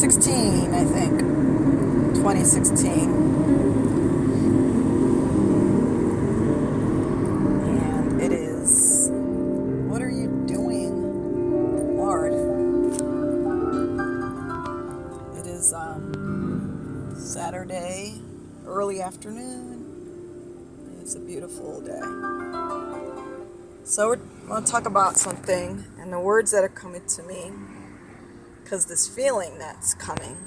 2016, I think. 2016. And it is, what are you doing, Lord? It is Saturday, early afternoon. It's a beautiful day. So we're going to talk about something, and the words that are coming to me, because this feeling that's coming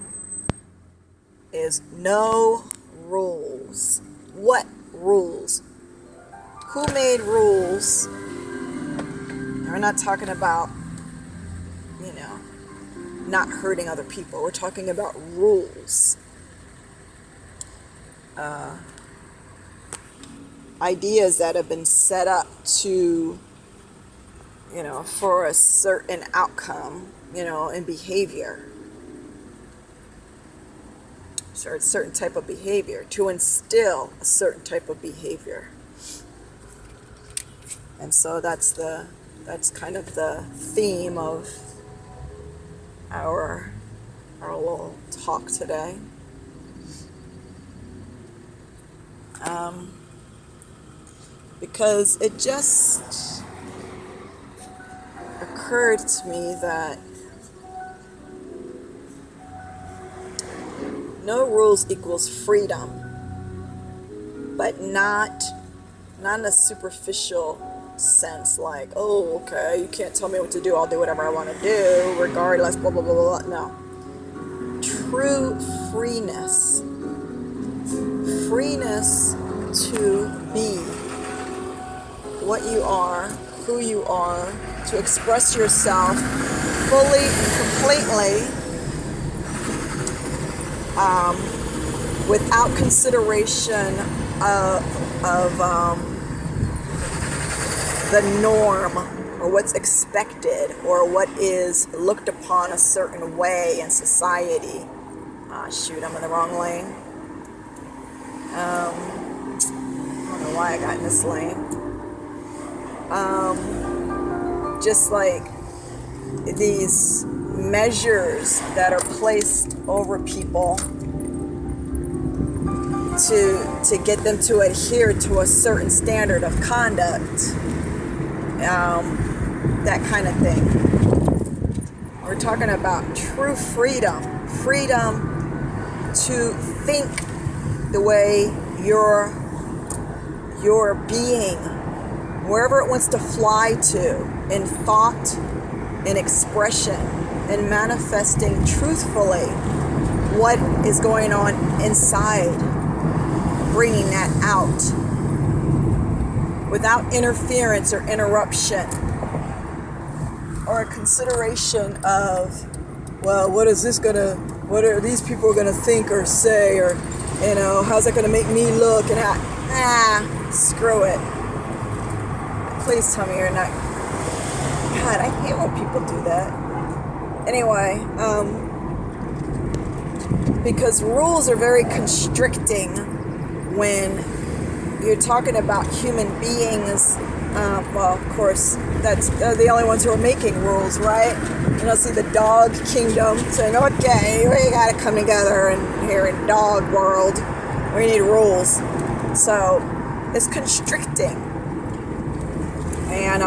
is no rules. What rules? Who made rules? And we're not talking about, not hurting other people. We're talking about rules. Ideas that have been set up to, for a certain outcome, in behavior. So a certain type of behavior, to instill a certain type of behavior. And so that's kind of the theme of our little talk today. Because it just occurred to me that no rules equals freedom, but not in a superficial sense, like, oh, okay, you can't tell me what to do, I'll do whatever I want to do, regardless, blah, blah, blah, blah, blah. No. True freeness. Freeness to be what you are, who you are, to express yourself fully and completely, without consideration of the norm or what's expected or what is looked upon a certain way in society. Shoot, I'm in the wrong lane. I don't know why I got in this lane. Just like these measures that are placed over people to get them to adhere to a certain standard of conduct, that kind of thing. We're talking about true freedom to think the way your being, wherever it wants to fly to, in thought, in expression, in manifesting truthfully what is going on inside, bringing that out without interference or interruption or a consideration of, well, what are these people gonna think or say, or how's that gonna make me look, and screw it. Please tell me you're not. God, I hate when people do that. Anyway, because rules are very constricting when you're talking about human beings. Well, of course, they're the only ones who are making rules, right? See the dog kingdom saying, okay, we gotta come together and here in dog world, we need rules. So it's constricting. And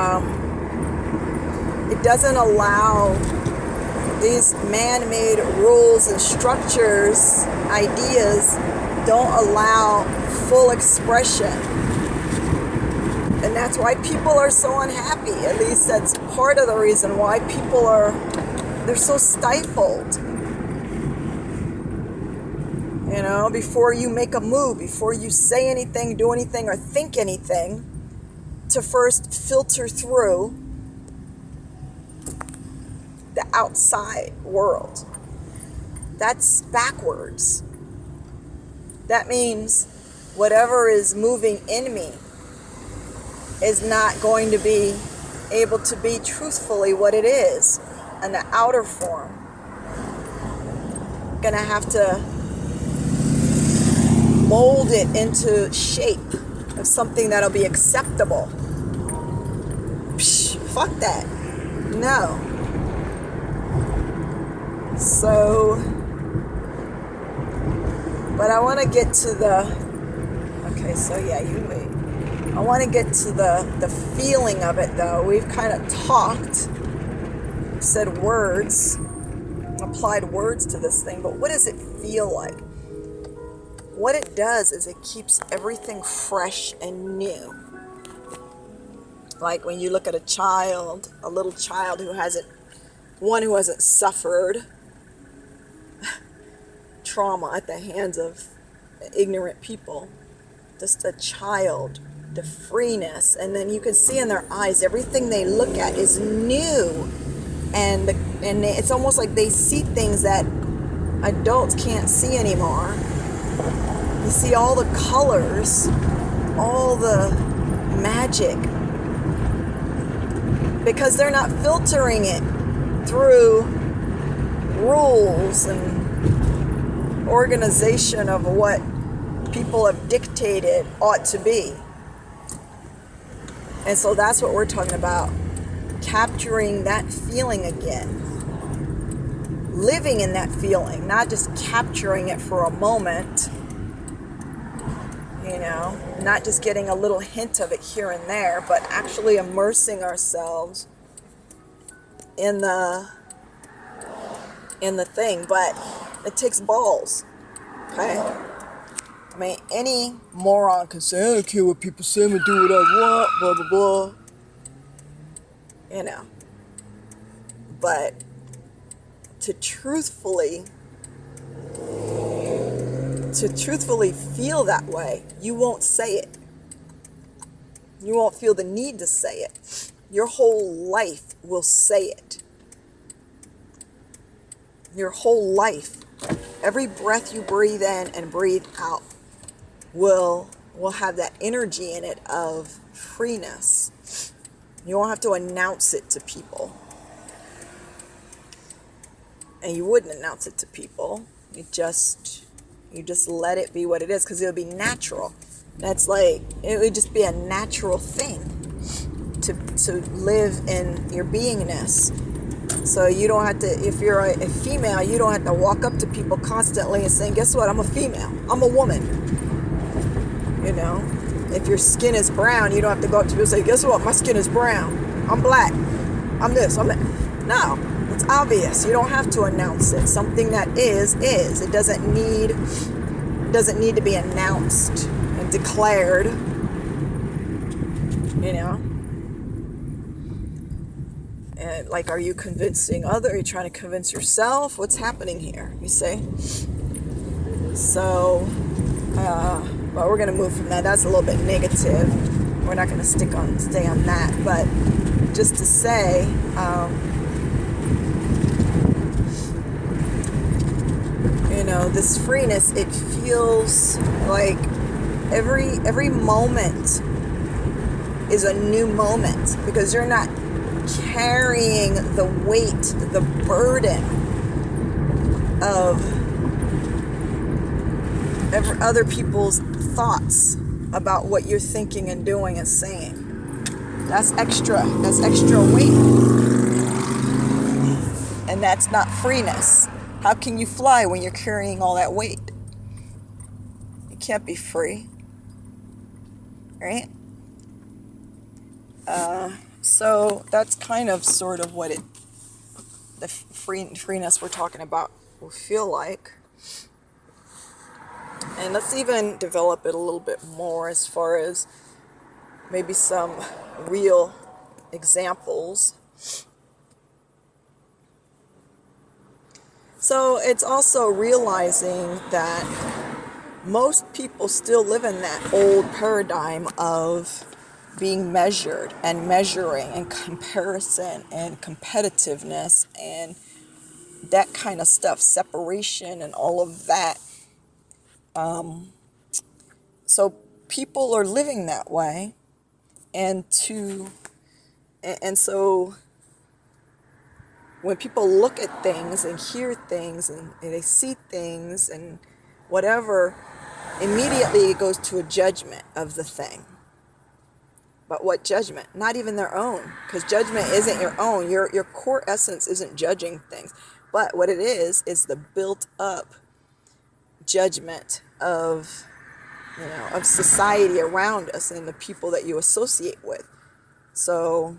it doesn't allow these man-made rules and structures, ideas, don't allow full expression. And that's why people are so unhappy. At least that's part of the reason why people they're so stifled. Before you make a move, before you say anything, do anything, or think anything, to first filter through the outside world. That's backwards. That means whatever is moving in me is not going to be able to be truthfully what it is in the outer form. Gonna have to mold it into shape of something that'll be acceptable. Fuck that. No. So But I want to get to the, okay, so yeah, you wait. I want to get to the feeling of it, though. We've kind of talked, said words, applied words to this thing, but what does it feel like? What it does is it keeps everything fresh and new. Like when you look at a child, a little child who hasn't suffered trauma at the hands of ignorant people, just a child, the freeness, and then you can see in their eyes everything they look at is new, and it's almost like they see things that adults can't see anymore. You see all the colors, all the magic, because they're not filtering it through rules and organization of what people have dictated ought to be. And so that's what we're talking about, capturing that feeling again, living in that feeling, not just capturing it for a moment, not just getting a little hint of it here and there, but actually immersing ourselves in the thing. But it takes balls, okay? I mean, any moron can say, I don't care what people say, I'm gonna do what I want, blah, blah, blah. But to truthfully feel that way, you won't say it. You won't feel the need to say it. Your whole life will say it. Your whole life, every breath you breathe in and breathe out will have that energy in it of freeness. You won't have to announce it to people. And you wouldn't announce it to people. You just let it be what it is, because it'll be natural. That's like, it would just be a natural thing to live in your beingness. So you don't have to, if you're a female, you don't have to walk up to people constantly and saying, guess what, I'm a female, I'm a woman. If your skin is brown, you don't have to go up to people and say, guess what, my skin is brown, I'm black, I'm this, I'm that. No, it's obvious. You don't have to announce it. Something that is. It doesn't need to be announced and declared. And like, are you convincing others? Are you trying to convince yourself? What's happening here? You see? So, but we're going to move from that. That's a little bit negative. We're not going to stay on that. But just to say, this freeness, it feels like every moment is a new moment, because you're not carrying the weight, the burden of other people's thoughts about what you're thinking and doing and saying. That's extra weight. And that's not freeness. How can you fly when you're carrying all that weight? You can't be free, right? So that's kind of sort of what the freeness we're talking about will feel like. And let's even develop it a little bit more as far as maybe some real examples. So it's also realizing that most people still live in that old paradigm of being measured and measuring and comparison and competitiveness and that kind of stuff, separation and all of that. So people are living that way, and so when people look at things and hear things and they see things and whatever, immediately it goes to a judgment of the thing. But what judgment? Not even their own, because judgment isn't your own. Your core essence isn't judging things. But what it is the built up judgment of, of society around us and the people that you associate with. So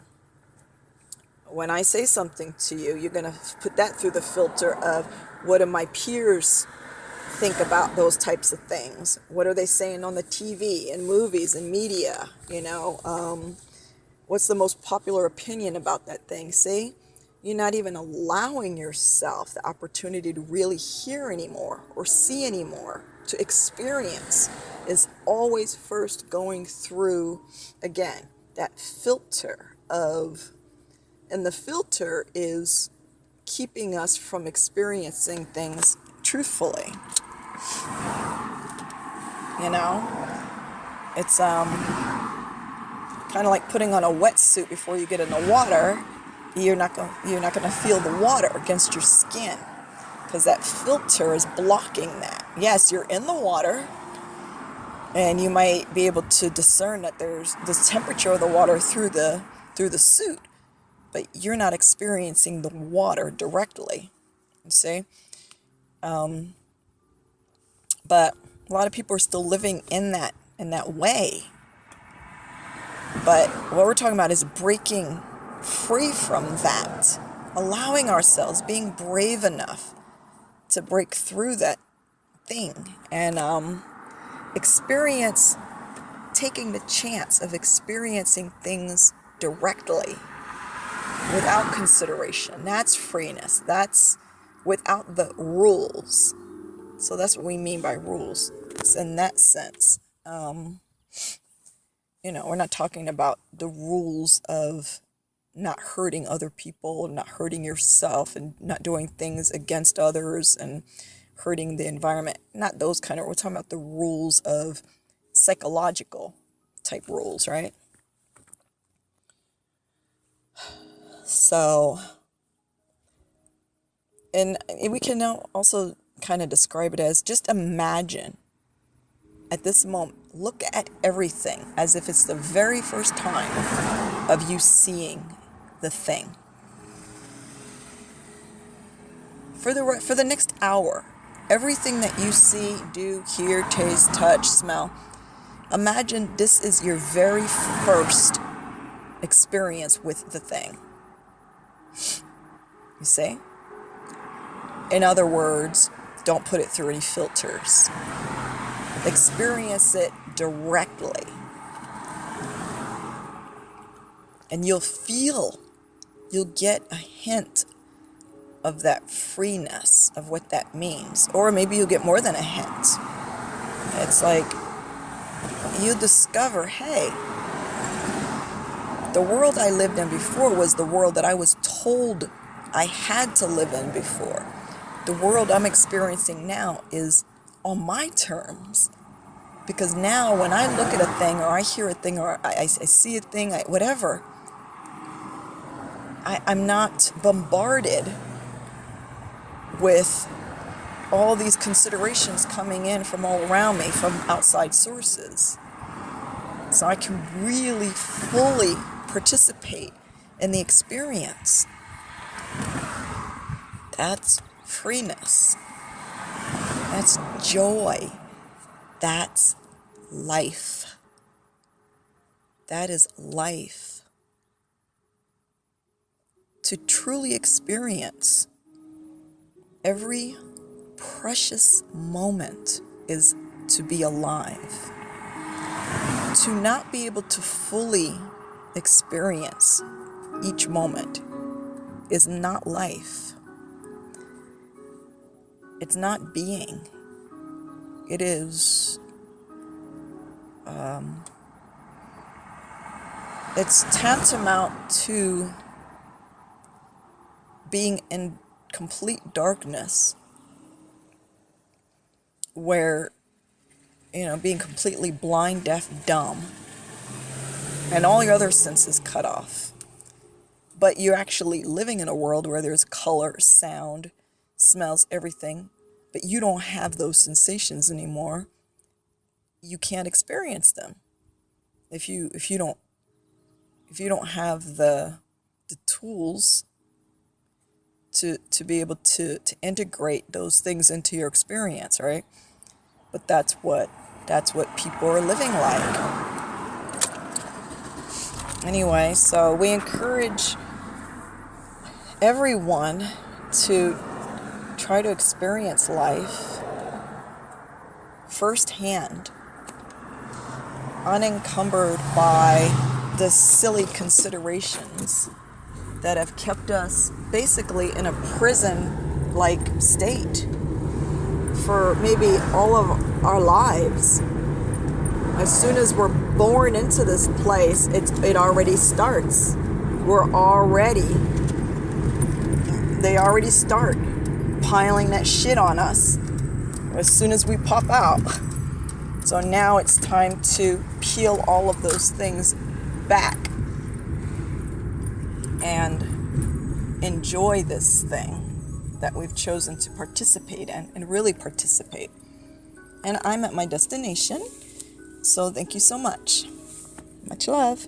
when I say something to you, you're going to put that through the filter of, what do my peers think about those types of things? What are they saying on the TV and movies and media? What's the most popular opinion about that thing? See, you're not even allowing yourself the opportunity to really hear anymore or see anymore, to experience. Is always first going through, again, that filter of, and the filter is keeping us from experiencing things truthfully. It's kind of like putting on a wetsuit before you get in the water. You're not going to feel the water against your skin because that filter is blocking that. Yes, you're in the water, and you might be able to discern that there's the temperature of the water through the suit, but you're not experiencing the water directly. You see, but a lot of people are still living in that way. But what we're talking about is breaking free from that, allowing ourselves, being brave enough to break through that thing and experience, taking the chance of experiencing things directly without consideration. That's freeness. That's without the rules. So that's what we mean by rules. It's in that sense. We're not talking about the rules of not hurting other people, not hurting yourself, and not doing things against others and hurting the environment. Not those kind of, we're talking about the rules of psychological type rules, right? So, and we can now also kind of describe it as, just imagine at this moment, look at everything as if it's the very first time of you seeing the thing. For the next hour, everything that you see, do, hear, taste, touch, smell, imagine this is your very first experience with the thing. You see? In other words, don't put it through any filters. Experience it directly. And you'll get a hint of that freeness, of what that means. Or maybe you'll get more than a hint. It's like you discover, hey, the world I lived in before was the world that I was told I had to live in before. The world I'm experiencing now is on my terms. Because now when I look at a thing, or I hear a thing, or I see a thing, whatever, I'm not bombarded with all these considerations coming in from all around me, from outside sources. So I can really fully participate in the experience. That's freeness. That's joy. That's life. That is life. To truly experience every precious moment is to be alive. To not be able to fully experience each moment is not life. It's not being. It is, it's tantamount to being in complete darkness, where, being completely blind, deaf, dumb, and all your other senses cut off. But you're actually living in a world where there's color, sound, smells, everything, but you don't have those sensations anymore. You can't experience them if you don't have the tools to be able to integrate those things into your experience, right? But that's what people are living like. Anyway, so we encourage everyone to try to experience life firsthand, unencumbered by the silly considerations that have kept us basically in a prison-like state for maybe all of our lives. As soon as we're born into this place, it already starts. They already start piling that shit on us as soon as we pop out. So now it's time to peel all of those things back and enjoy this thing that we've chosen to participate in and really participate. And I'm at my destination. So thank you so much. Much love.